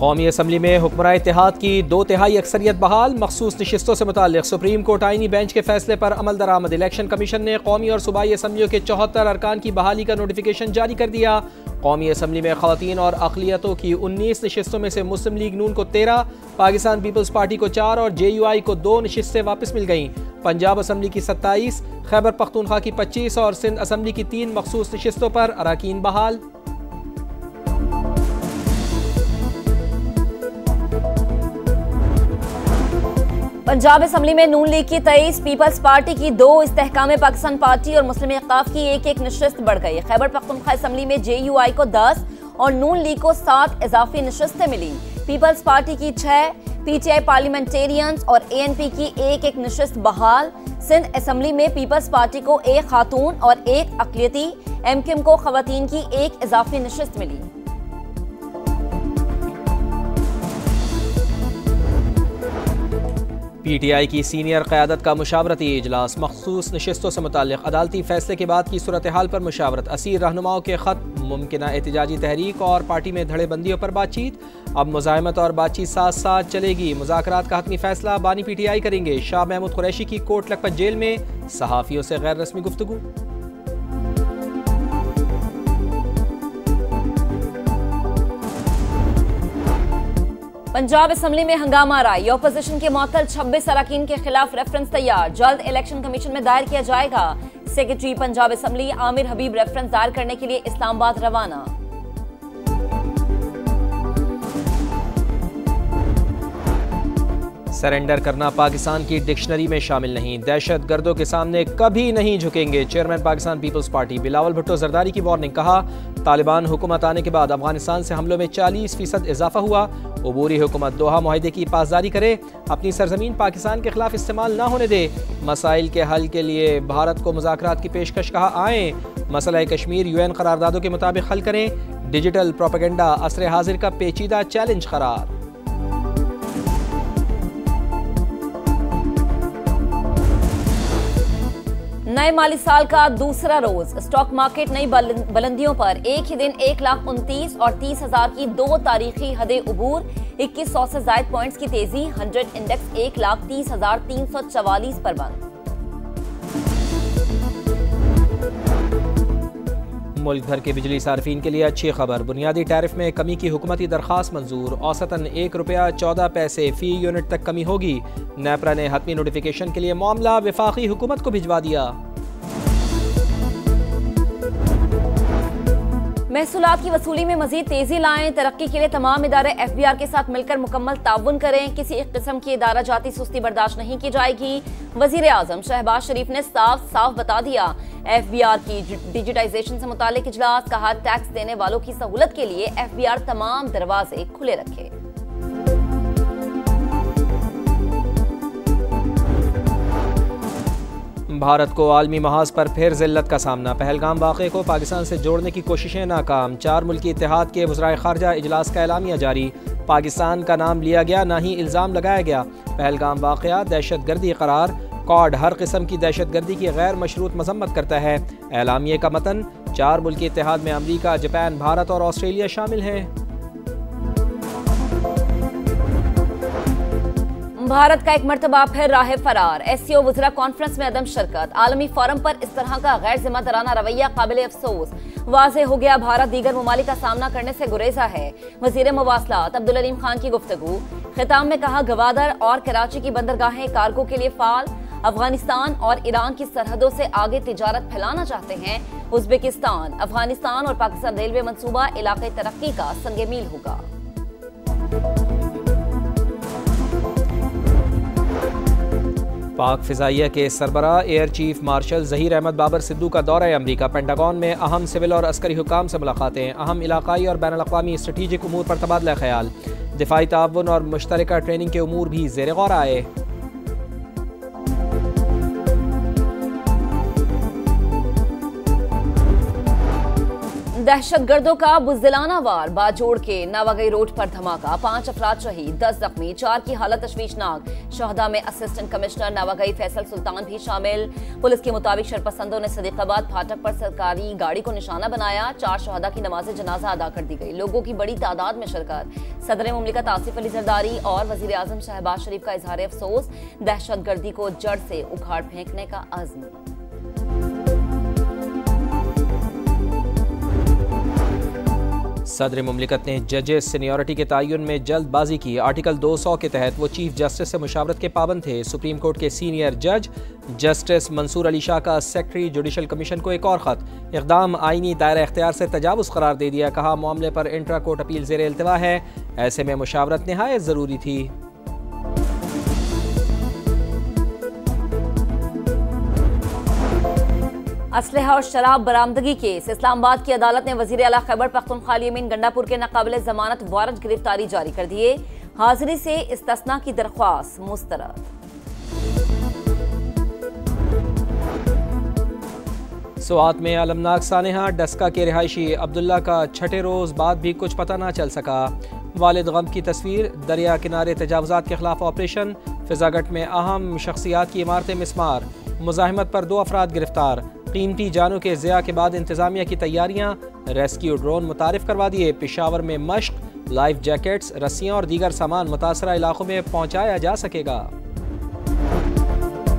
कौमी असम्बली में हुक्मरान इत्तेहाद की 2/3 अक्सरियत बहाल। मखसूस नशिस्तों से मुताल्लिक सुप्रीम कोर्ट आईनी बेंच के फैसले पर अमल दरामद। इलेक्शन कमीशन ने कौमी और सूबाई असम्बलियों के 74 अरकान की बहाली का नोटिफिकेशन जारी कर दिया। कौमी असम्बली में खवातीन और अक़लियतों की 19 नशिस्तों में से मुस्लिम लीग नून को 13, पाकिस्तान पीपल्स पार्टी को 4 और JUI को 2 नशिस्तें वापस मिल गईं। पंजाब असम्बली की 27, खैबर पख्तूनख्वा की 25 और सिंध असम्बली की 3 मखसूस नशिस्तों पर अरकान बहाल। पंजाब असम्बली में नून लीग की 23, पीपल्स पार्टी की 2, इस्तेहकाम पाकिस्तान पार्टी और मुस्लिम इख्तिलाफ की 1-1 नशिस्त बढ़ गई। खैबर पख्तूनख्वा असम्बली में JUI को 10 और नून लीग को 7 इजाफी नशिस्तें मिली। पीपल्स पार्टी की 6, PTI पार्लियामेंटेरियंस और ANP की 1-1 नशिस्त बहाल। सिंध असम्बली में पीपल्स पार्टी को 1 खातून और 1 अक़लियती, MQM को खवातीन की 1 इजाफी नशिस्त मिली। PTI की सीनियर क़यादत का मुशावरती इजलास। मखसूस नशिस्तों से मुताल्लिक़ अदालती फैसले के बाद की सूरत हाल पर मुशावरत। असीर रहनुमाओं के ख़त, मुमकिना एहतिजाजी तहरीक और पार्टी में धड़ेबंदियों पर बातचीत। अब मुज़ाहमत और बातचीत साथ साथ चलेगी। मुज़ाकरात का हतमी फैसला बानी PTI करेंगे। शाह महमूद कुरैशी की कोट लखपत जेल में सहाफ़ियों से गैर रस्मी गुफ्तगू। पंजाब असम्बली में हंगामा राय। अपोजिशन के मुअत्तल 26 अरकान के खिलाफ रेफरेंस तैयार, जल्द इलेक्शन कमीशन में दायर किया जाएगा। सेक्रेटरी पंजाब असम्बली आमिर हबीब रेफरेंस दायर करने के लिए इस्लामाबाद रवाना। सरेंडर करना पाकिस्तान की डिक्शनरी में शामिल नहीं। दहशत गर्दों के सामने कभी नहीं झुकेंगे। चेयरमैन पाकिस्तान पीपल्स पार्टी बिलावल भुट्टो जरदारी की वार्निंग। कहा, तालिबान हुकूमत आने के बाद अफगानिस्तान से हमलों में 40% इजाफा हुआ। अबूरी हुकूमत दोहा मुआहदे की पासदारी करे, अपनी सरजमीन पाकिस्तान के खिलाफ इस्तेमाल ना होने दे। मसाइल के हल के लिए भारत को मुज़ाकरात की पेशकश। कहा, आएँ मसला कश्मीर UN करारदादों के मुताबिक हल करें। डिजिटल प्रोपेगेंडा असर हाजिर का पेचीदा चैलेंज करार। नए माली साल का दूसरा रोज, स्टॉक मार्केट नई बुलंदियों पर। एक ही दिन 1,29,000 और 30,000 की 2 तारीखी हदें उबूर। 2100 से जायद पॉइंट्स की तेजी। 100 इंडेक्स 1,30,344 पर बंद। मुल्क भर के बिजली सार्फिन के लिए अच्छी खबर। बुनियादी टैरिफ में कमी की हुकूमती दरखास्त मंजूर। औसतन ₹1.14 फी यूनिट तक कमी होगी। नेपरा ने हतमी नोटिफिकेशन के लिए मामला वफाकी हुकूमत को भिजवा दिया। महसूलात की वसूली में मजीद तेजी लाएं। तरक्की के लिए तमाम इदारे FBR के साथ मिलकर मुकम्मल ताउन करें। किसी एक किस्म की इदारा जाती सुस्ती बर्दाश्त नहीं की जाएगी। वजीर आजम शहबाज शरीफ ने साफ साफ बता दिया। FBR की डिजिटाइजेशन से मुतालिक इजलास। कहा, टैक्स देने वालों की सहूलत के लिए FBR तमाम दरवाजे खुले रखे। भारत को आलमी महाज पर फिर जिल्लत का सामना। पहलगाम वाक़े को पाकिस्तान से जोड़ने की कोशिशें नाकाम। 4 मुल्की इत्तेहाद के वज़राए ख़ारजा इजलास का एलामिया जारी। पाकिस्तान का नाम लिया गया, ना ही इल्ज़ाम लगाया गया। पहलगाम वाक़या दहशत गर्दी करार। कॉड हर किस्म की दहशत गर्दी की गैर मशरूत मजम्मत करता है। एलामिया का मतन, 4 मुल्की इत्तेहाद में अमरीका, जापान, भारत और ऑस्ट्रेलिया शामिल हैं। भारत का एक मरतबा फिर राह फरार। SCO वज़रा कॉन्फ्रेंस में अदम शिरकत। आलमी फोरम पर इस तरह का गैर जिम्मेदाराना रवैया काबिल अफसोस। वाज़ेह हो गया, भारत दीगर ममालिक का सामना करने से गुरेजा है। वज़ीर मवासलात अब्दुल अलीम खान की गुफ्तगू। खिताब में कहा, गवादर और कराची की बंदरगाहें कार्गो के लिए फाल। अफगानिस्तान और ईरान की सरहदों से आगे तिजारत फैलाना चाहते हैं उज़्बेकिस्तान। अफगानिस्तान और पाकिस्तान रेलवे मंसूबा इलाके तरक्की का संगे मील होगा। पाक फ़िज़ाइया के सरबराह air chief marshal Zaheer Ahmed Babar Sidhu का दौरा अमरीका। पेंटागन में अहम सिविल और अस्करी हुकाम से मुलाकातें। अहम इलाकाई और बैनुल अक़वामी स्ट्रेटेजिक उमूर पर तबादला ख्याल। दिफाई ताउन और मुश्तरका ट्रेनिंग के उमूर भी ज़ेर गौर आए। दहशतगर्दों का बुज़दिलाना वार बाजोड़ के नावागई रोड पर धमाका, 5 अफराद शहीद, 10 जख्मी, 4 की हालत तशवीशनाक। शहदा में असिस्टेंट कमिश्नर नावागई फैसल सुल्तान भी शामिल। पुलिस के मुताबिक शरपसंदों ने सदीकाबाद फाटक पर सरकारी गाड़ी को निशाना बनाया। 4 शहदा की नमाज जनाजा अदा कर दी गई। लोगों की बड़ी तादाद में शिरकत। सदर मुमलिकत आसिफ अली जरदारी और वजीर आजम शहबाज शरीफ का इजहार अफसोस, दहशतगर्दी को जड़ से उखाड़ फेंकने का अज़्म। सदर मुमलिकत ने जजेस सीनियरिटी के तयन में जल्दबाजी की। आर्टिकल 200 के तहत वो चीफ जस्टिस से मुशावरत के पाबंद थे। सुप्रीम कोर्ट के सीनियर जज जस्टिस मंसूर अली शाह का सेक्रेटरी जुडिशल कमीशन को एक और खत। इक़दाम आईनी दायरा इख्तियार से तजावुज़ करार दे दिया। कहा मामले पर इंट्रा कोर्ट अपील ज़ेर इल्तिवा है, ऐसे में मुशावरत निहायत ज़रूरी थी। असलहा और शराब बरामदगी केस। इस्लामाबाद की अदालत ने वजीर आला खैबर पख्तूनख्वा अमीन गंडापुर के नाकाबिले जमानत वारंट गिरफ्तारी जारी कर दिए। हाजिरी से इस्तिस्ना की दरख्वास्त मुस्तरद। स्वात में अलमनाक सानेहा, डस्का के रिहायशी अब्दुल्ला का छठे रोज बाद भी कुछ पता ना चल सका। वालिद गम की तस्वीर। दरिया किनारे तजावुजात के खिलाफ ऑपरेशन। फिजागट में अहम शख्सियात की इमारतें मिसमार। मुजाहिमत पर 2 अफराद गिरफ्तार। कीमती जानों के ज़िया के बाद इंतजामिया की तैयारियां। रेस्क्यू ड्रोन मुतारिफ करवा दिए। पेशावर में मश्क, लाइफ जैकेट्स, रस्सियां और दीगर सामान मुतासरा इलाकों में पहुंचाया जा सकेगा।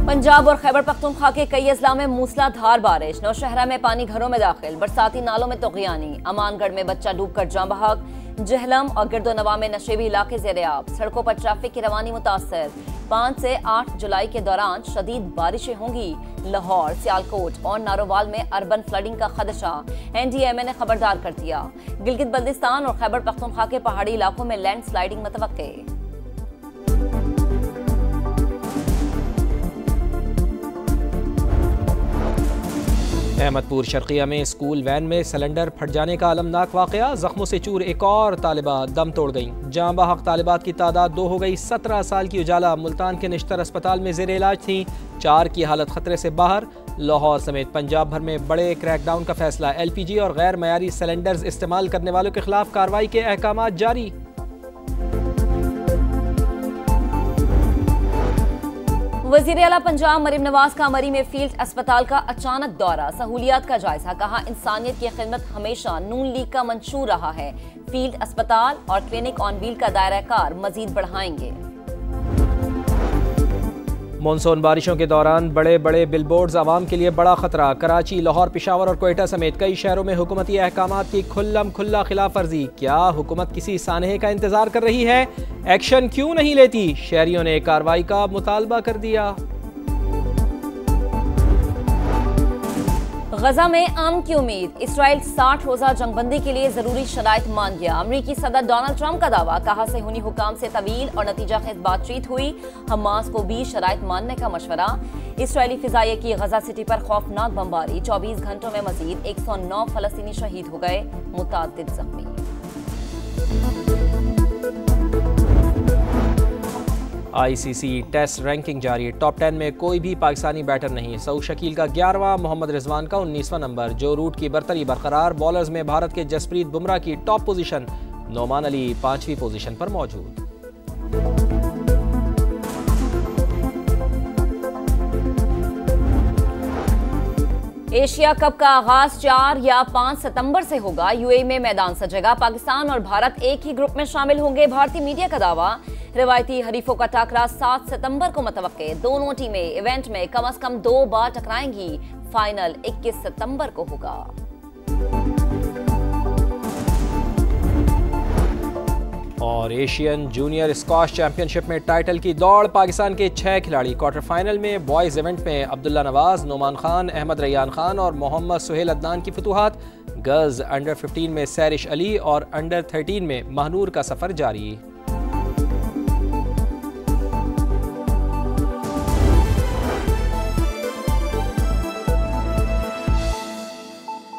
पंजाब और खैबर पख्तूनख्वा के कई अजला में मूसलाधार बारिश। नौशहरा में पानी घरों में दाखिल। बरसाती नालों में तोग़ियानी। अमानगढ़ में बच्चा डूबकर जाँ बहक। जहलम और गिरदोनवा में नशेबी इलाके ज़ेर-ए-आब। सड़कों पर ट्रैफिक की रवानी मुतासर। 5 से 8 जुलाई के दौरान शदीद बारिशें होंगी। लाहौर, सियालकोट और नारोवाल में अर्बन फ्लडिंग का खदशा। NDMA ने खबरदार कर दिया। गिलगित बल्तिस्तान और खैबर पख्तूनख्वा के पहाड़ी इलाकों में लैंड स्लाइडिंग मुतवक्के। अहमदपुर शर्किया में स्कूल वैन में सिलेंडर फट जाने का अलमनाक वाक़या। जख्मों से चूर एक और तालिबा दम तोड़ गईं। जाँ बहक तालिबात की तादाद 2 हो गई। 17 साल की उजाला मुल्तान के निश्तर अस्पताल में ज़ेर इलाज थी। 4 की हालत खतरे से बाहर। लाहौर समेत पंजाब भर में बड़े क्रैकडाउन का फैसला। LPG और गैर मयारी सिलेंडर्स इस्तेमाल करने वालों के खिलाफ कार्रवाई के अहकाम जारी। वज़ीर आला पंजाब मरीम नवाज का मरी में फील्ड अस्पताल का अचानक दौरा। सहूलियात का जायजा। कहा इंसानियत की खिदमत हमेशा नून लीग का मंशूर रहा है। फील्ड अस्पताल और क्लिनिक ऑन व्हील का दायरा कार मजीद बढ़ाएंगे। मानसून बारिशों के दौरान बड़े बड़े बिलबोर्ड्स आवाम के लिए बड़ा खतरा। कराची, लाहौर, पेशावर और कोयटा समेत कई शहरों में हुकूमती अहकामात की खुल्लम खुल्ला खिलाफ वर्जी। क्या हुकूमत किसी सानहे का इंतजार कर रही है? एक्शन क्यों नहीं लेती? शहरियों ने कार्रवाई का मुतालबा कर दिया। गजा में अमन की उम्मीद। इसराइल 60 रोजा जंगबंदी के लिए जरूरी शराइत मान गया। अमरीकी सदर डोनाल्ड ट्रंप का दावा। कहा सेहूनी हुकाम से तवील और नतीजा खेज बातचीत हुई। हमास को भी शराइत मानने का मशवरा। इसराइली फिजाइये की गजा सिटी पर खौफनाक बमबारी। 24 घंटों में मजीद 109 फलस्तीनी शहीद हो गए, मुताद्दिद जख्मी। ICC टेस्ट रैंकिंग जारी। टॉप 10 में कोई भी पाकिस्तानी बैटर नहीं। सऊद शकील का 11वां, मोहम्मद रिजवान का 19वां नंबर। जो रूट की बरतरी बरकरार। बॉलर्स में भारत के जसप्रीत बुमराह की टॉप पोजीशन। नोमान अली 5वीं पोजीशन पर मौजूद। एशिया कप का आगाज 4 या 5 सितंबर से होगा। UAE में मैदान सजेगा। पाकिस्तान और भारत एक ही ग्रुप में शामिल होंगे। भारतीय मीडिया का दावा। रिवायती हरीफों का टाकरा 7 सितंबर को मुतवक्के। दोनों टीमें इवेंट में कम से कम 2 बार टकराएंगी। फाइनल 21 सितंबर को होगा। और एशियन जूनियर स्क्वाश चैंपियनशिप में टाइटल की दौड़। पाकिस्तान के 6 खिलाड़ी क्वार्टर फाइनल में। बॉयज इवेंट में अब्दुल्ला नवाज, नोमान खान, अहमद रैयान खान और मोहम्मद सुहेल अदनान की फतूहात। गर्ल्स अंडर 15 में सैरिश अली और अंडर 13 में महनूर का सफर जारी।